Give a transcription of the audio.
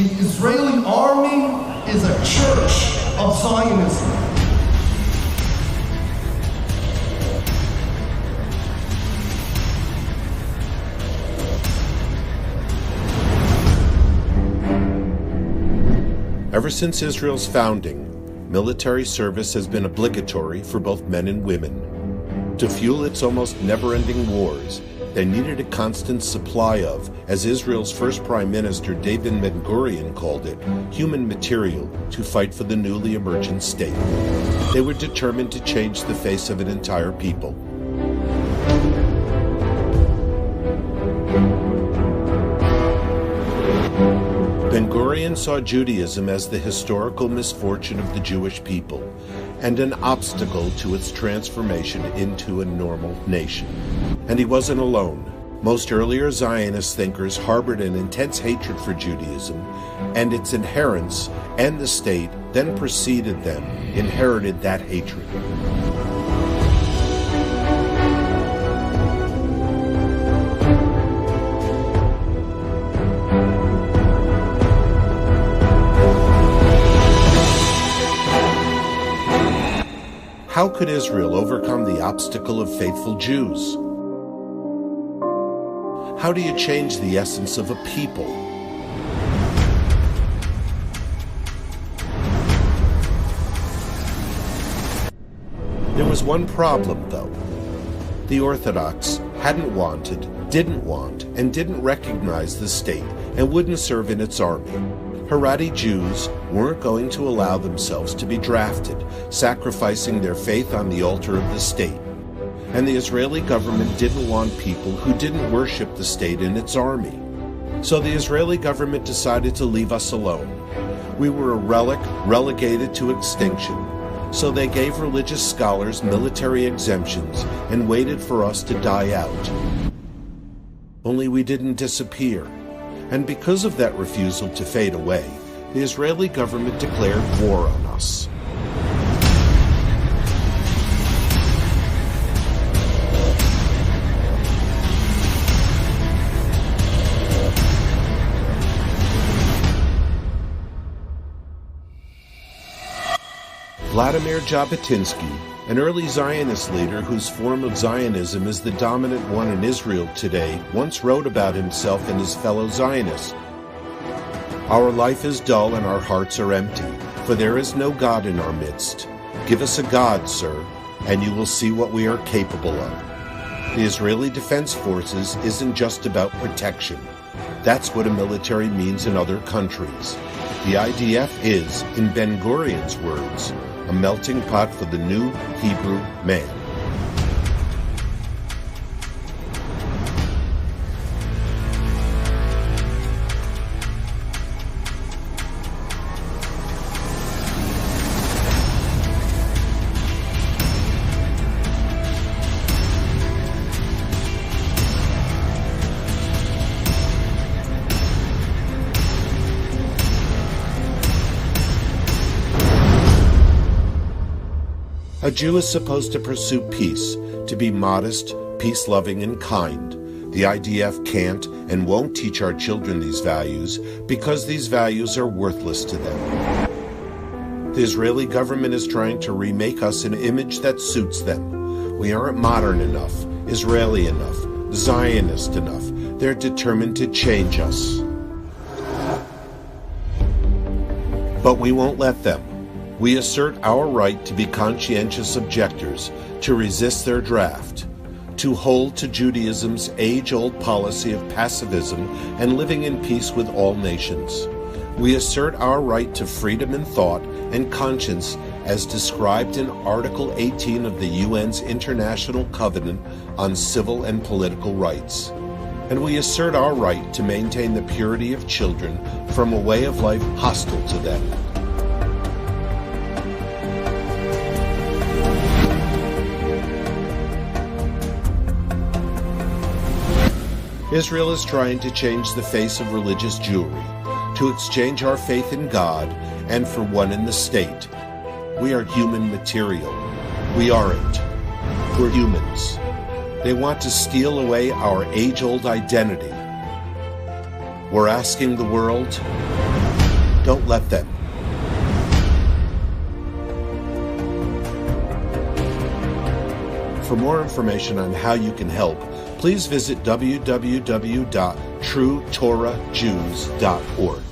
The Israeli army is a church of Zionism. Ever since Israel's founding, military service has been obligatory for both men and women. To fuel its almost never-ending wars, they needed a constant supply of, as Israel's first Prime Minister David Ben-Gurion called it, human material to fight for the newly emergent state. They were determined to change the face of an entire people. Ben-Gurion saw Judaism as the historical misfortune of the Jewish people and an obstacle to its transformation into a normal nation. And he wasn't alone. Most earlier Zionist thinkers harbored an intense hatred for Judaism and its adherents, and the state then preceded them inherited that hatred. How could Israel overcome the obstacle of faithful Jews? How do you change the essence of a people? There was one problem, though. The Orthodox hadn't wanted, didn't want, and didn't recognize the state and wouldn't serve in its army. Haredi Jews weren't going to allow themselves to be drafted, sacrificing their faith on the altar of the state. And the Israeli government didn't want people who didn't worship the state in its army. So the Israeli government decided to leave us alone. We were a relic relegated to extinction. So they gave religious scholars military exemptions and waited for us to die out. Only we didn't disappear. And because of that refusal to fade away, the Israeli government declared war on us. Vladimir Jabotinsky, an early Zionist leader whose form of Zionism is the dominant one in Israel today, once wrote about himself and his fellow Zionists. Our life is dull and our hearts are empty, for there is no God in our midst. Give us a God, sir, and you will see what we are capable of. The Israeli Defense Forces isn't just about protection. That's what a military means in other countries. The IDF is, in Ben-Gurion's words, a melting pot for the new Hebrew man. A Jew is supposed to pursue peace, to be modest, peace-loving, and kind. The IDF can't and won't teach our children these values because these values are worthless to them. The Israeli government is trying to remake us an image that suits them. We aren't modern enough, Israeli enough, Zionist enough. They're determined to change us. But we won't let them. We assert our right to be conscientious objectors, to resist their draft, to hold to Judaism's age-old policy of pacifism and living in peace with all nations. We assert our right to freedom in thought and conscience as described in Article 18 of the UN's International Covenant on Civil and Political Rights. And we assert our right to maintain the purity of children from a way of life hostile to them. Israel is trying to change the face of religious Jewry, to exchange our faith in God and for one in the state. We are human material. We aren't. We're humans. They want to steal away our age-old identity. We're asking the world, Don't let them. For more information on how you can help, please visit www.truetorahjews.org.